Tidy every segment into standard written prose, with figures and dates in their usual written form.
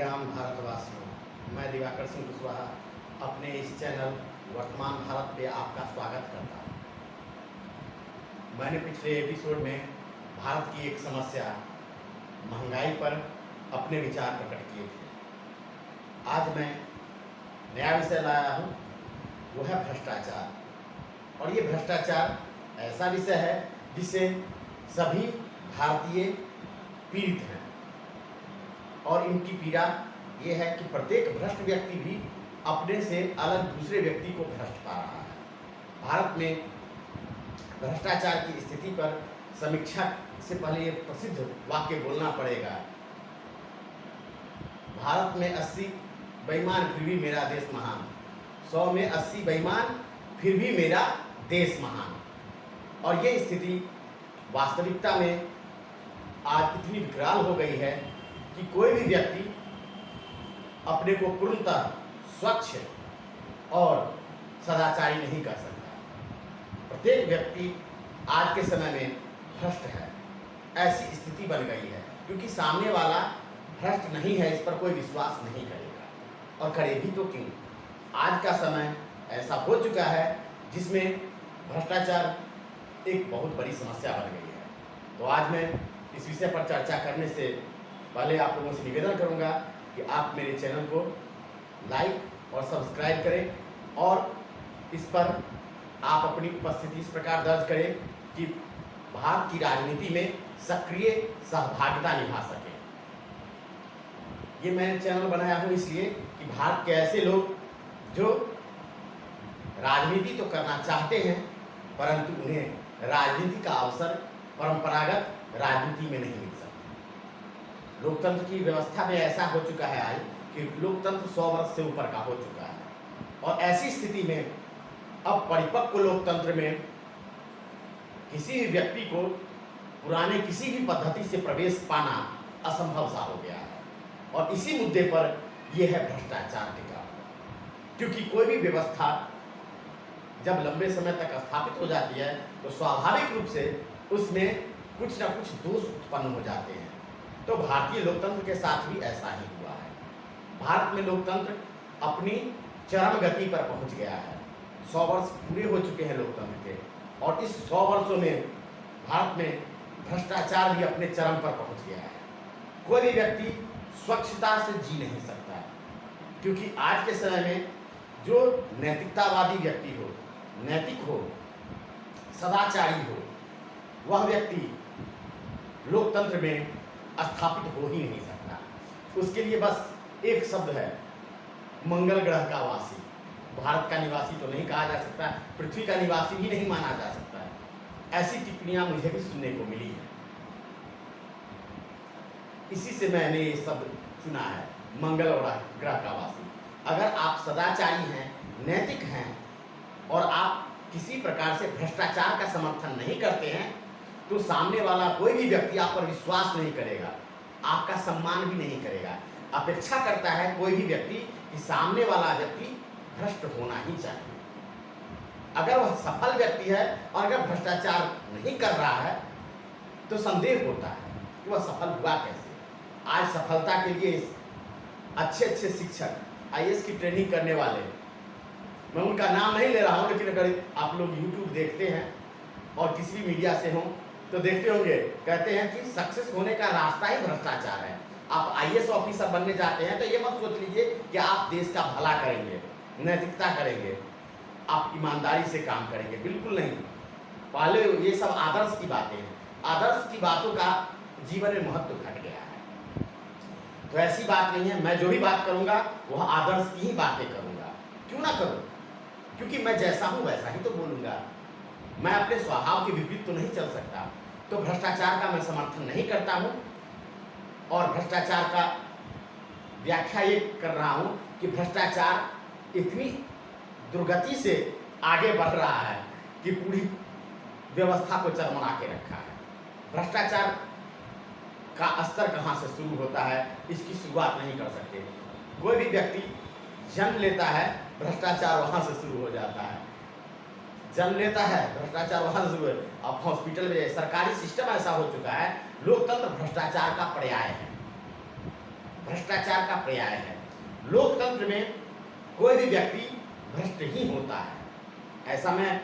राम भारतवासियों, मैं दिवाकर सिंह कुशवाहा अपने इस चैनल वर्तमान भारत पे आपका स्वागत करता हूँ। मैंने पिछले एपिसोड में भारत की एक समस्या महंगाई पर अपने विचार प्रकट किए थे। आज मैं नया विषय लाया हूँ, वो है भ्रष्टाचार। और ये भ्रष्टाचार ऐसा विषय है जिससे सभी भारतीय पीड़ित हैं और इनकी पीड़ा ये है कि प्रत्येक भ्रष्ट व्यक्ति भी अपने से अलग दूसरे व्यक्ति को भ्रष्ट पा रहा है। भारत में भ्रष्टाचार की स्थिति पर समीक्षा से पहले ये प्रसिद्ध वाक्य बोलना पड़ेगा। भारत में 80 बेईमान फिर भी मेरा देश महान, 100 में 80 बेईमान फिर भी मेरा देश महान। और ये स्थिति वास्तविकता में आज इतनी विकराल हो गई है कि कोई भी व्यक्ति अपने को पूर्णतः स्वच्छ और सदाचारी नहीं कर सकता। प्रत्येक व्यक्ति आज के समय में भ्रष्ट है। ऐसी स्थिति बन गई है क्योंकि सामने वाला भ्रष्ट नहीं है, इस पर कोई विश्वास नहीं करेगा। और करे भी तो क्यों? आज का समय ऐसा हो चुका है जिसमें भ्रष्टाचार एक बहुत बड़ी समस्या बन गई है। तो आज मैं इस विषय पर चर्चा करने से पहले आप लोगों से निवेदन करूंगा कि आप मेरे चैनल को लाइक और सब्सक्राइब करें और इस पर आप अपनी उपस्थिति इस प्रकार दर्ज करें कि भारत की राजनीति में सक्रिय सहभागिता निभा सकें। ये मैंने चैनल बनाया हूँ इसलिए कि भारत के ऐसे लोग जो राजनीति तो करना चाहते हैं परंतु उन्हें राजनीति का अवसर परंपरागत राजनीति में नहीं मिल सकता। लोकतंत्र की व्यवस्था में ऐसा हो चुका है आज कि लोकतंत्र 100 वर्ष से ऊपर का हो चुका है और ऐसी स्थिति में अब परिपक्व लोकतंत्र में किसी भी व्यक्ति को पुराने किसी भी पद्धति से प्रवेश पाना असंभव सा हो गया है। और इसी मुद्दे पर यह है भ्रष्टाचार टिका, क्योंकि कोई भी व्यवस्था जब लंबे समय तक स्थापित हो जाती है तो स्वाभाविक रूप से उसमें कुछ ना कुछ दोष उत्पन्न हो जाते हैं। तो भारतीय लोकतंत्र के साथ भी ऐसा ही हुआ है। भारत में लोकतंत्र अपनी चरम गति पर पहुंच गया है। 100 वर्ष पूरे हो चुके हैं लोकतंत्र के और इस 100 वर्षों में भारत में भ्रष्टाचार भी अपने चरम पर पहुंच गया है। कोई भी व्यक्ति स्वच्छता से जी नहीं सकता है क्योंकि आज के समय में जो नैतिकतावादी व्यक्ति हो, नैतिक हो, सदाचारी हो, वह व्यक्ति लोकतंत्र में स्थापित हो ही नहीं सकता। उसके लिए बस एक शब्द है, मंगल ग्रह का वासी। भारत का निवासी तो नहीं कहा जा सकता, पृथ्वी का निवासी भी नहीं माना जा सकता है। ऐसी टिप्पणियां मुझे भी सुनने को मिली है, इसी से मैंने ये शब्द चुना है, मंगल ग्रह का वासी। अगर आप सदाचारी हैं, नैतिक हैं और आप किसी प्रकार से भ्रष्टाचार का समर्थन नहीं करते हैं तो सामने वाला कोई भी व्यक्ति आप पर विश्वास नहीं करेगा, आपका सम्मान भी नहीं करेगा। अपेक्षा करता है कोई भी व्यक्ति कि सामने वाला व्यक्ति भ्रष्ट होना ही चाहिए। अगर वह सफल व्यक्ति है और अगर भ्रष्टाचार नहीं कर रहा है तो संदेह होता है कि वह सफल हुआ कैसे। आज सफलता के लिए अच्छे अच्छे शिक्षक, IAS की ट्रेनिंग करने वाले, मैं उनका नाम नहीं ले रहा हूँ, लेकिन अगर आप लोग YouTube देखते हैं और किसी भी मीडिया से हों तो देखते होंगे, कहते हैं कि सक्सेस होने का रास्ता ही भ्रष्टाचार है। आप IAS ऑफिसर बनने जाते हैं तो ये मत सोच लीजिए कि आप देश का भला करेंगे, नैतिकता करेंगे, आप ईमानदारी से काम करेंगे, बिल्कुल नहीं। पहले ये सब आदर्श की बातें हैं, आदर्श की बातों का जीवन में महत्व घट गया है। तो ऐसी बात नहीं है, मैं जो भी बात करूँगा वह आदर्श की ही बातें करूँगा। क्यों ना करूँ? क्योंकि मैं जैसा हूँ वैसा ही तो बोलूँगा। मैं अपने स्वभाव के विपरीत तो नहीं चल सकता। तो भ्रष्टाचार का मैं समर्थन नहीं करता हूँ और भ्रष्टाचार का व्याख्या ये कर रहा हूँ कि भ्रष्टाचार इतनी दुर्गति से आगे बढ़ रहा है कि पूरी व्यवस्था को चरमरा के रखा है। भ्रष्टाचार का स्तर कहाँ से शुरू होता है इसकी शुरुआत नहीं कर सकते। कोई भी व्यक्ति जन्म लेता है, भ्रष्टाचार वहाँ से शुरू हो जाता है। जन्म लेता है, भ्रष्टाचार वहाँ से शुरू है। अब हॉस्पिटल में सरकारी सिस्टम ऐसा हो चुका है, लोकतंत्र भ्रष्टाचार का पर्याय है। भ्रष्टाचार का पर्याय है। लोकतंत्र में कोई भी व्यक्ति भ्रष्ट ही होता है। ऐसा मैं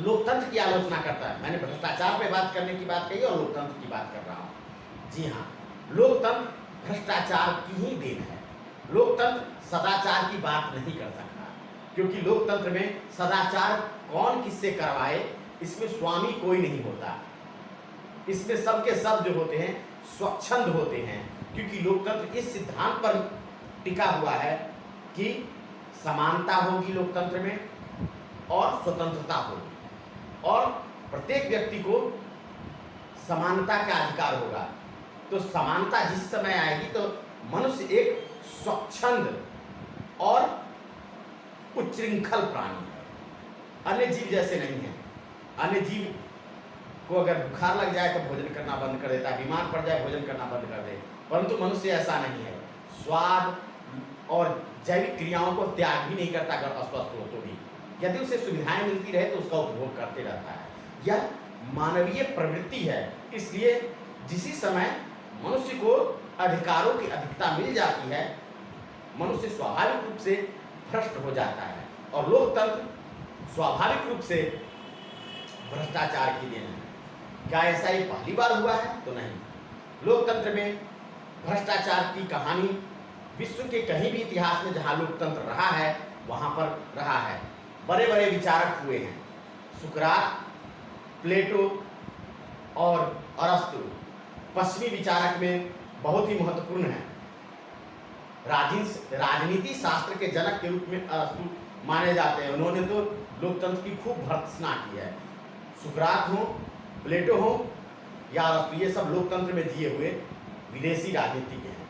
लोकतंत्र की आलोचना करता है, मैंने भ्रष्टाचार पे बात करने की बात कही और लोकतंत्र की बात कर रहा हूँ। जी हाँ, लोकतंत्र भ्रष्टाचार की ही देन है। लोकतंत्र सदाचार की बात नहीं कर सकता, क्योंकि लोकतंत्र में सदाचार कौन किससे करवाए इसमें स्वामी कोई नहीं होता। इसमें सबके सब जो होते हैं स्वच्छंद होते हैं, क्योंकि लोकतंत्र इस सिद्धांत पर टिका हुआ है कि समानता होगी लोकतंत्र में और स्वतंत्रता होगी और प्रत्येक व्यक्ति को समानता का अधिकार होगा। तो समानता जिस समय आएगी तो मनुष्य एक स्वच्छंद और उच्छृंखल प्राणी है, अन्य जीव जैसे नहीं है। अन्य जीव को अगर बुखार लग जाए तो भोजन करना बंद कर देता है, बीमार पड़ जाए भोजन करना बंद कर दे, परंतु मनुष्य ऐसा नहीं है। स्वाद और जैविक क्रियाओं को त्याग भी नहीं करता अगर अस्वस्थ हो तो भी, यदि उसे सुविधाएं मिलती रहे तो उसका उपभोग करते रहता है। यह मानवीय प्रवृत्ति है। इसलिए जिसी समय मनुष्य को अधिकारों की अधिकता मिल जाती है, मनुष्य स्वाभाविक रूप से भ्रष्ट हो जाता है और लोकतंत्र स्वाभाविक रूप से भ्रष्टाचार की देन है। क्या ऐसा ये पहली बार हुआ है? तो नहीं। लोकतंत्र में भ्रष्टाचार की कहानी विश्व के कहीं भी इतिहास में जहाँ लोकतंत्र रहा है वहाँ पर रहा है। बड़े बड़े विचारक हुए हैं, सुकरात, प्लेटो और अरस्तु पश्चिमी विचारक में बहुत ही महत्वपूर्ण है। राजनीति शास्त्र के जनक के रूप में अरस्तु माने जाते हैं। उन्होंने तो लोकतंत्र की खूब भर्त्सना की है। सुकरात हो, प्लेटो हो या अरस्तु, ये सब लोकतंत्र में जिए हुए विदेशी राजनीतिज्ञ हैं।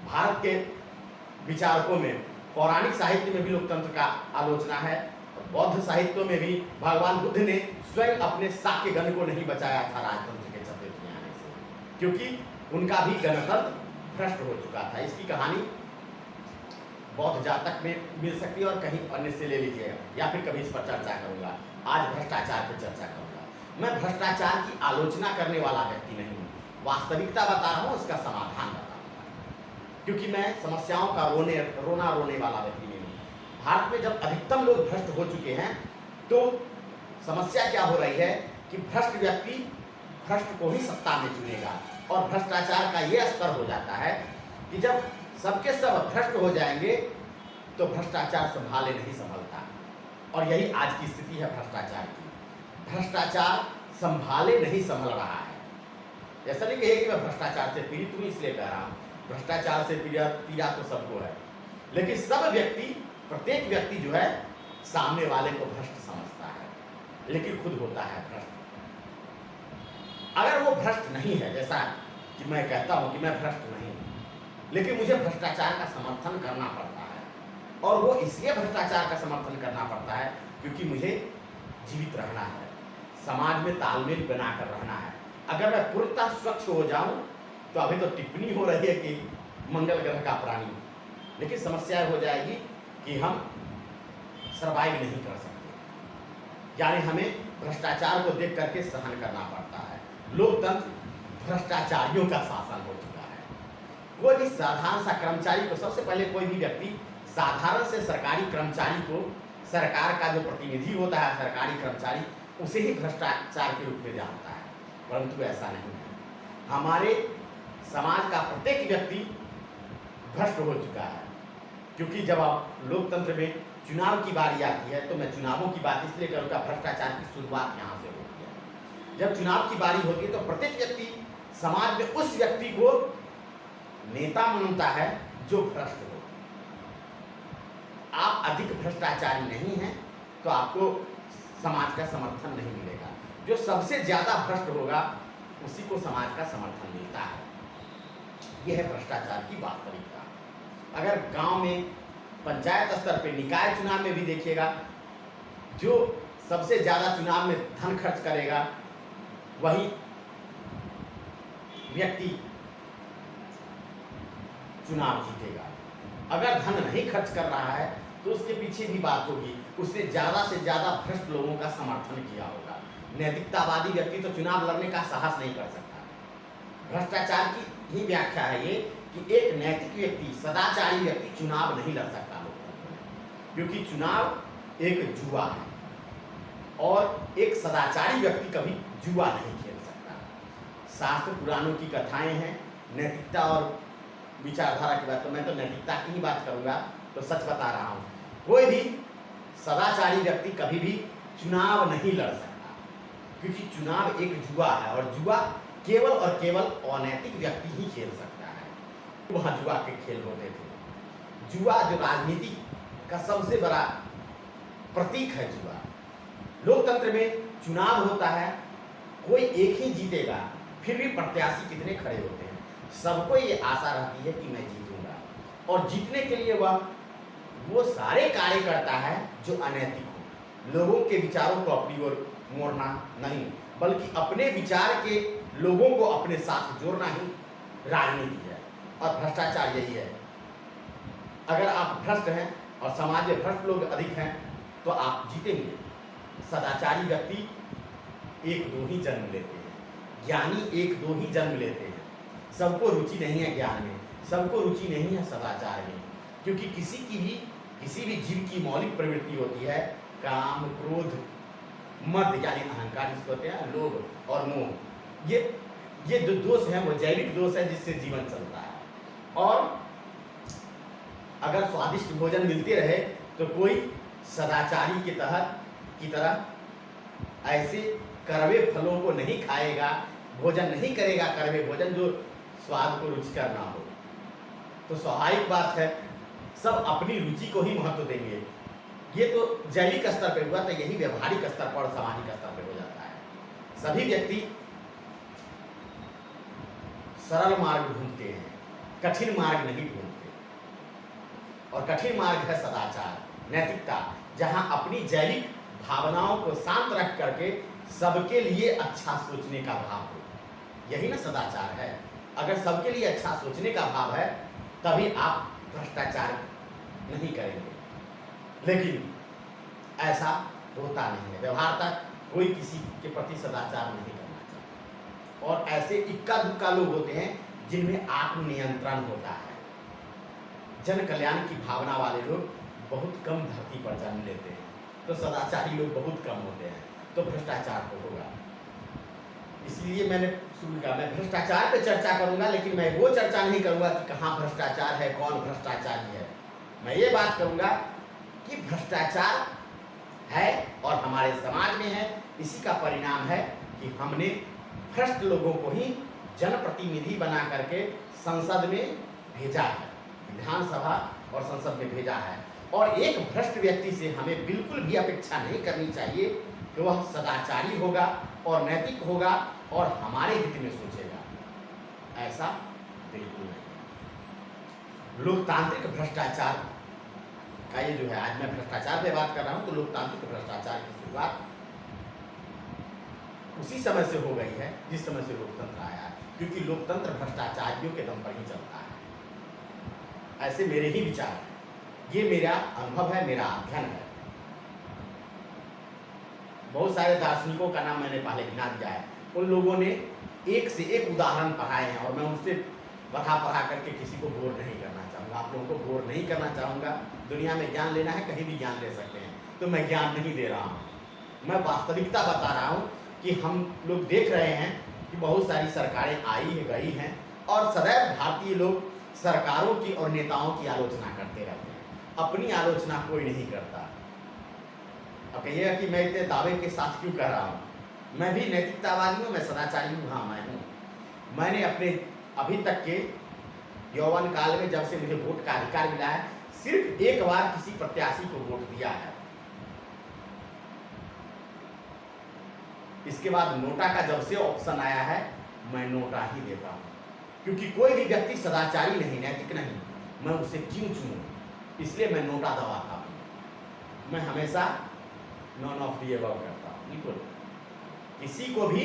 भारत के विचारकों में पौराणिक साहित्य में भी लोकतंत्र का आलोचना है। बौद्ध साहित्यों में भी भगवान बुद्ध ने स्वयं अपने शाक्य गण को नहीं बचाया था राजतंत्र के चपेट में आने से, क्योंकि उनका भी गणतंत्र भ्रष्ट हो चुका था। इसकी कहानी बौद्ध जातक में मिल सकती है और कहीं अन्य से ले लीजिएगा, या फिर कभी इस पर चर्चा करूंगा। आज भ्रष्टाचार पर चर्चा करूंगा। मैं भ्रष्टाचार की आलोचना करने वाला व्यक्ति नहीं हूँ, वास्तविकता बता रहा हूँ, उसका समाधान बताऊंगा, क्योंकि मैं समस्याओं का रोना रोने वाला व्यक्ति नहीं हूँ। भारत में जब अधिकतम लोग भ्रष्ट हो चुके हैं तो समस्या क्या हो रही है कि भ्रष्ट व्यक्ति भ्रष्ट को ही सत्ता में चुनेगा और भ्रष्टाचार का ये स्तर हो जाता है कि जब सबके सब भ्रष्ट हो जाएंगे तो भ्रष्टाचार संभाले नहीं संभलता। और यही आज की स्थिति है भ्रष्टाचार की। भ्रष्टाचार संभाले नहीं संभल रहा है। ऐसा नहीं कहे कि मैं भ्रष्टाचार से पीड़ित हूँ इसलिए कह रहा हूँ, भ्रष्टाचार से पीड़ा तो सबको है, लेकिन सब व्यक्ति, प्रत्येक व्यक्ति जो है सामने वाले को भ्रष्ट समझता है, लेकिन खुद होता है भ्रष्ट। अगर वो भ्रष्ट नहीं है, जैसा कि मैं कहता हूँ कि मैं भ्रष्ट नहीं हूँ, लेकिन मुझे भ्रष्टाचार का समर्थन करना पड़ता है, और वो इसलिए भ्रष्टाचार का समर्थन करना पड़ता है क्योंकि मुझे जीवित रहना है, समाज में तालमेल बनाकर रहना है। अगर मैं पूर्णतः स्वच्छ हो जाऊं तो अभी तो टिप्पणी हो रही है कि मंगल ग्रह का प्राणी, लेकिन समस्या हो जाएगी कि हम सर्वाइव नहीं कर सकते, यानी हमें भ्रष्टाचार को देख करके सहन करना पड़ता है। लोकतंत्र भ्रष्टाचारियों का शासन हो चुका है। कोई भी साधारण सा कर्मचारी को, सबसे पहले कोई भी व्यक्ति साधारण से सरकारी कर्मचारी को, सरकार का जो प्रतिनिधि होता है सरकारी कर्मचारी, उसे ही भ्रष्टाचार के रूप में जानता है, परंतु ऐसा नहीं है। हमारे समाज का प्रत्येक व्यक्ति भ्रष्ट हो चुका है, क्योंकि जब आप लोकतंत्र में चुनाव की बारी आती है तो मैं चुनावों की बात इसलिए करूँगा, भ्रष्टाचार की शुरुआत यहाँ से होती है। जब चुनाव की बारी होती है तो प्रत्येक व्यक्ति समाज में उस व्यक्ति को नेता मानता है जो भ्रष्ट हो। आप अधिक भ्रष्टाचारी नहीं हैं तो आपको समाज का समर्थन नहीं मिलेगा। जो सबसे ज्यादा भ्रष्ट होगा उसी को समाज का समर्थन मिलता है। यह है भ्रष्टाचार की वास्तविकता। अगर गांव में पंचायत स्तर पे निकाय चुनाव में भी देखिएगा, जो सबसे ज्यादा चुनाव में धन खर्च करेगा वही व्यक्ति चुनाव जीतेगा। अगर धन नहीं खर्च कर रहा है तो उसके पीछे भी बात होगी, उसने ज़्यादा से ज़्यादा भ्रष्ट लोगों का समर्थन किया होगा। नैतिकतावादी व्यक्ति तो चुनाव लड़ने का साहस नहीं कर सकता। भ्रष्टाचार की ही व्याख्या है ये कि एक नैतिक व्यक्ति, सदाचारी व्यक्ति चुनाव नहीं लड़ सकता लोकतंत्र में, क्योंकि चुनाव एक जुआ है और एक सदाचारी व्यक्ति कभी जुआ नहीं खेल सकता। शास्त्र पुराणों की कथाएं हैं, नैतिकता और विचारधारा की बात, तो मैं तो नैतिकता की ही बात करूंगा, तो सच बता रहा हूं, कोई भी सदाचारी व्यक्ति कभी भी चुनाव नहीं लड़ सकता, क्योंकि चुनाव एक जुआ है और जुआ केवल और केवल अनैतिक व्यक्ति ही खेल सकता है। वहां जुआ के खेल होते थे। जुआ जो राजनीति का सबसे बड़ा प्रतीक है जुआ। लोकतंत्र में चुनाव होता है, कोई एक ही जीतेगा, फिर भी प्रत्याशी कितने खड़े होते हैं, सबको ये आशा रहती है कि मैं जीतूंगा, और जीतने के लिए वह वो सारे कार्य करता है जो अनैतिक हो। लोगों के विचारों को अपनी ओर मोड़ना नहीं, बल्कि अपने विचार के लोगों को अपने साथ जोड़ना ही राजनीति है, और भ्रष्टाचार यही है। अगर आप भ्रष्ट हैं और समाज में भ्रष्ट लोग अधिक हैं तो आप जीतेंगे। सदाचारी व्यक्ति एक दो ही जन्म लेते हैं, ज्ञानी एक दो ही जन्म लेते हैं। सबको रुचि नहीं है ज्ञान में, सबको रुचि नहीं है सदाचार में, क्योंकि किसी भी जीव की मौलिक प्रवृत्ति होती है काम, क्रोध, मद यानी अहंकार जिसको कहते हैं, लोभ और मोह। ये जो दोष हैं वो जैविक दोष है जिससे जीवन चलता है। और अगर स्वादिष्ट भोजन मिलते रहे तो कोई सदाचारी की तरह ऐसे कड़वे फलों को नहीं खाएगा, भोजन नहीं करेगा कड़वे भोजन जो स्वाद को रुचिकर ना हो। तो स्वाभाविक बात है, सब अपनी रुचि को ही महत्व देंगे। ये तो जैविक स्तर पर हुआ, तो यही व्यवहारिक स्तर पर और सामाजिक स्तर पर हो जाता है। सभी व्यक्ति सरल मार्ग ढूंढते हैं, कठिन मार्ग नहीं ढूंढते, और कठिन मार्ग है सदाचार, नैतिकता, जहां अपनी जैविक भावनाओं को शांत रख करके सबके लिए अच्छा सोचने का भाव हो। यही ना सदाचार है। अगर सबके लिए अच्छा सोचने का भाव है तभी आप भ्रष्टाचार नहीं करेंगे, लेकिन ऐसा होता नहीं है। व्यवहार तक कोई किसी के प्रति सदाचार नहीं करना चाहता, और ऐसे इक्का दुक्का लोग होते हैं जिनमें आत्मनियंत्रण होता है। जन कल्याण की भावना वाले लोग बहुत कम धरती पर जन्म लेते हैं, तो सदाचारी लोग बहुत कम होते हैं, तो भ्रष्टाचार तो होगा। इसलिए मैंने शुरू किया, मैं भ्रष्टाचार पे चर्चा करूंगा, लेकिन मैं वो चर्चा नहीं करूंगा कि कहाँ भ्रष्टाचार है, कौन भ्रष्टाचारी है। मैं ये बात करूंगा कि भ्रष्टाचार है और हमारे समाज में है। इसी का परिणाम है कि हमने भ्रष्ट लोगों को ही जनप्रतिनिधि बना करके संसद में भेजा है, विधानसभा और संसद में भेजा है। और एक भ्रष्ट व्यक्ति से हमें बिल्कुल भी अपेक्षा नहीं करनी चाहिए कि वह सदाचारी होगा और नैतिक होगा और हमारे हित में सोचेगा। ऐसा बिल्कुल नहीं। लोकतांत्रिक भ्रष्टाचार का ये जो है, आज मैं भ्रष्टाचार पे बात कर रहा हूँ, तो लोकतांत्रिक भ्रष्टाचार की शुरुआत उसी समय से हो गई है जिस समय से लोकतंत्र आया है, क्योंकि लोकतंत्र भ्रष्टाचारियों के दम पर ही चलता है। ऐसे मेरे ही विचार हैं, ये मेरा अनुभव है, मेरा अध्ययन है। बहुत सारे दार्शनिकों का नाम मैंने पहले गिना दिया है, उन लोगों ने एक से एक उदाहरण पढ़ाए हैं, और मैं उनसे पढ़ा करके किसी को बोर नहीं करना चाहूँगा, आप लोगों को बोर नहीं करना चाहूँगा। दुनिया में ज्ञान लेना है, कहीं भी ज्ञान ले सकते हैं, तो मैं ज्ञान नहीं दे रहा हूँ, मैं वास्तविकता बता रहा हूँ कि हम लोग देख रहे हैं कि बहुत सारी सरकारें आई है, गई हैं, और सदैव भारतीय लोग सरकारों की और नेताओं की आलोचना करते रहते हैं, अपनी आलोचना कोई नहीं करता। अब कहिएगा कि मैं इतने दावे के साथ क्यों कर रहा हूँ, मैं भी नैतिकतावादी हूँ, मैं सदाचारी हूँ, हाँ मैं हूँ। मैंने अपने अभी तक के यौवन काल में, जब से मुझे वोट का अधिकार मिला है, सिर्फ एक बार किसी प्रत्याशी को वोट दिया है। इसके बाद नोटा का जब से ऑप्शन आया है, मैं नोटा ही देता हूँ, क्योंकि कोई भी व्यक्ति सदाचारी नहीं, नैतिक नहीं, मैं उसे क्यों चुनूं, इसलिए मैं नोटा दबाता हूँ। मैं हमेशा नॉन ऑफ द अबव करता हूँ, बिल्कुल किसी को भी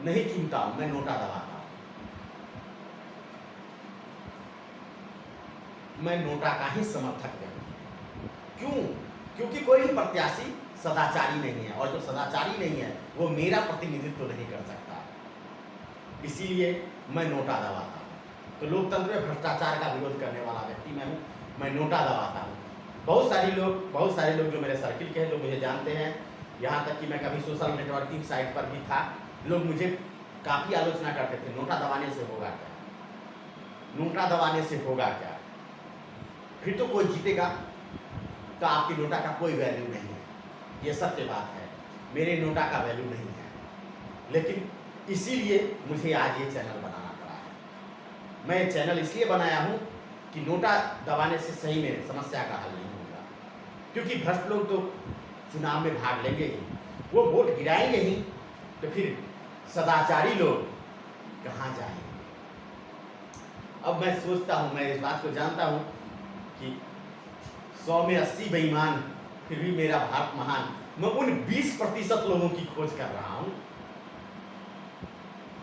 नहीं चुनता हूँ, मैं नोटा दबाता हूँ। मैं नोटा का ही समर्थक हूँ। क्यों? क्योंकि कोई भी प्रत्याशी सदाचारी नहीं है, और जो सदाचारी नहीं है वो मेरा प्रतिनिधित्व नहीं कर सकता, इसीलिए मैं नोटा दबाता हूँ। तो लोकतंत्र में भ्रष्टाचार का विरोध करने वाला व्यक्ति मैं हूँ। मैं नोटा दबाता हूँ। बहुत सारे लोग जो मेरे सर्किल के हैं, जो मुझे जानते हैं, यहाँ तक कि मैं कभी सोशल नेटवर्किंग साइट पर भी था, लोग मुझे काफ़ी आलोचना करते थे, नोटा दबाने से होगा क्या, नोटा दबाने से होगा क्या, फिर तो कोई जीतेगा तो आपकी नोटा का कोई वैल्यू नहीं है। ये सत्य बात है, मेरे नोटा का वैल्यू नहीं है, लेकिन इसीलिए मुझे आज ये चैनल बनाना पड़ा है। मैं ये चैनल इसलिए बनाया हूँ कि नोटा दबाने से सही में समस्या का हल नहीं होगा, क्योंकि भ्रष्ट लोग तो चुनाव में भाग लेंगे ही, वो वोट गिराएंगे ही, तो फिर सदाचारी लोग कहाँ जाएंगे। अब मैं सोचता हूँ, मैं इस बात को जानता हूँ कि 100 में 80 बेईमान, फिर भी मेरा भारत महान। मैं उन 20% लोगों की खोज कर रहा हूँ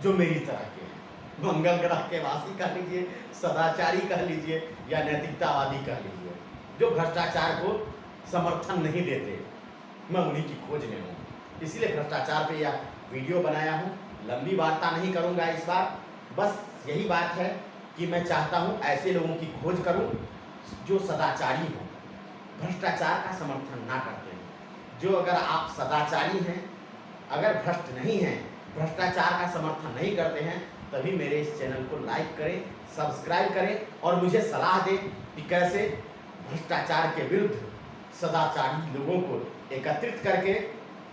जो मेरी तरह के हैं, मंगल ग्रह के वासी कह लीजिए, सदाचारी कह लीजिए, या नैतिकतावादी कह लीजिए, जो भ्रष्टाचार को समर्थन नहीं देते। मैं उन्हीं की खोज में हूँ, इसीलिए भ्रष्टाचार पे यह वीडियो बनाया हूँ। लंबी वार्ता नहीं करूँगा इस बार, बस यही बात है कि मैं चाहता हूँ ऐसे लोगों की खोज करूँ जो सदाचारी हों, भ्रष्टाचार का समर्थन ना करते हैं। जो अगर आप सदाचारी हैं, अगर भ्रष्ट नहीं हैं, भ्रष्टाचार का समर्थन नहीं करते हैं, तभी मेरे इस चैनल को लाइक करें, सब्सक्राइब करें और मुझे सलाह दें कि कैसे भ्रष्टाचार के विरुद्ध सदाचारी लोगों को एकत्रित करके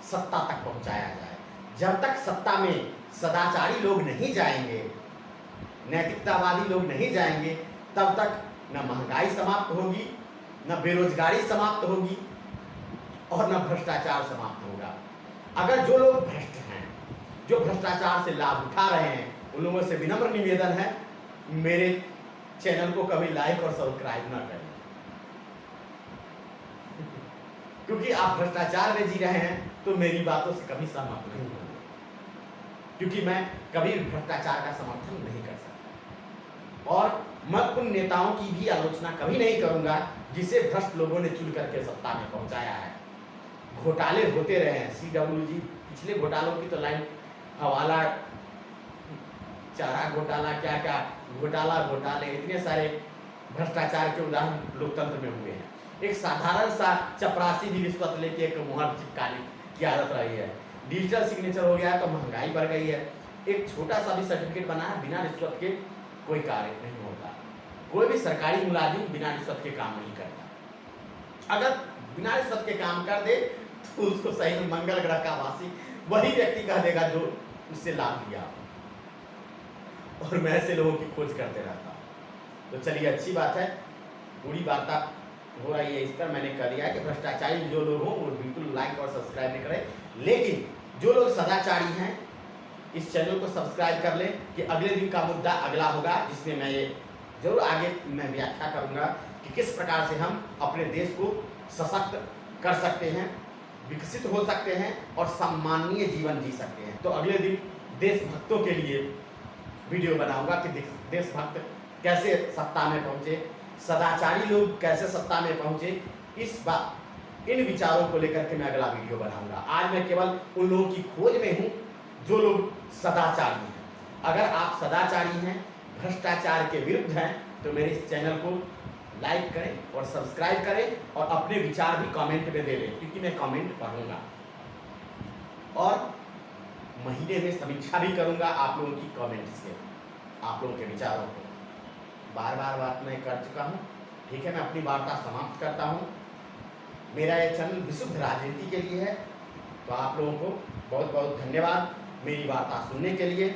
सत्ता तक पहुंचाया जाए। जब तक सत्ता में सदाचारी लोग नहीं जाएंगे, नैतिकतावादी लोग नहीं जाएंगे, तब तक न महंगाई समाप्त होगी, न बेरोजगारी समाप्त होगी और न भ्रष्टाचार समाप्त होगा। अगर जो लोग भ्रष्ट हैं, जो भ्रष्टाचार से लाभ उठा रहे हैं, उन लोगों से विनम्र निवेदन है, मेरे चैनल को कभी लाइक और सब्सक्राइब ना करें, क्योंकि आप भ्रष्टाचार में जी रहे हैं तो मेरी बातों से कभी सहमत नहीं होंगे, क्योंकि मैं कभी भ्रष्टाचार का समर्थन नहीं कर सकता। और मैं उन नेताओं की भी आलोचना कभी नहीं करूंगा जिसे भ्रष्ट लोगों ने चुन करके सत्ता में पहुंचाया है। घोटाले होते रहे हैं, CWG पिछले घोटालों की तो लाइन, हवाला, चारा घोटाला, क्या क्या घोटाले, इतने सारे भ्रष्टाचार के उदाहरण लोकतंत्र में हुए हैं। एक साधारण सा चपरासी भी रिश्वत लेके एक मुहर चिपकाने की आदत रही है। डिजिटल सिग्नेचर हो गया तो महंगाई बढ़ गई है। एक छोटा सा भी सर्टिफिकेट बना है, बिना रिश्वत के कोई कार्य नहीं होता। कोई भी सरकारी मुलाजिम बिना रिश्वत के काम नहीं करता। अगर बिना रिश्वत के काम कर दे तो उसको सही में मंगल ग्रह का वासी वही व्यक्ति कह देगा जो उससे लाभ लिया। और मैं ऐसे लोगों की खोज करते रहता हूँ। तो चलिए, अच्छी बात है, पूरी वार्ता हो रही है इस पर। मैंने कह दिया है कि भ्रष्टाचारी जो लोग हों वो बिल्कुल लाइक और सब्सक्राइब नहीं करें, लेकिन जो लोग सदाचारी हैं इस चैनल को सब्सक्राइब कर लें कि अगले दिन का मुद्दा अगला होगा, जिसमें मैं ये जरूर आगे मैं व्याख्या करूंगा कि किस प्रकार से हम अपने देश को सशक्त कर सकते हैं, विकसित हो सकते हैं और सम्माननीय जीवन जी सकते हैं। तो अगले दिन देशभक्तों के लिए वीडियो बनाऊंगा कि देशभक्त कैसे सत्ता में पहुंचे, सदाचारी लोग कैसे सत्ता में पहुंचे। इन विचारों को लेकर के मैं अगला वीडियो बनाऊंगा। आज मैं केवल उन लोगों की खोज में हूं जो लोग सदाचारी हैं। अगर आप सदाचारी हैं, भ्रष्टाचार के विरुद्ध हैं, तो मेरे इस चैनल को लाइक करें और सब्सक्राइब करें और अपने विचार भी कमेंट में दे दें, क्योंकि मैं कमेंट पढ़ूंगा और महीने में समीक्षा भी करूंगा आप लोगों की कमेंट्स के, आप लोगों के विचारों को। बार बार बात मैं कर चुका हूं, ठीक है। मैं अपनी वार्ता समाप्त करता हूं। मेरा ये चैनल विशुद्ध राजनीति के लिए है, तो आप लोगों को बहुत बहुत धन्यवाद मेरी वार्ता सुनने के लिए।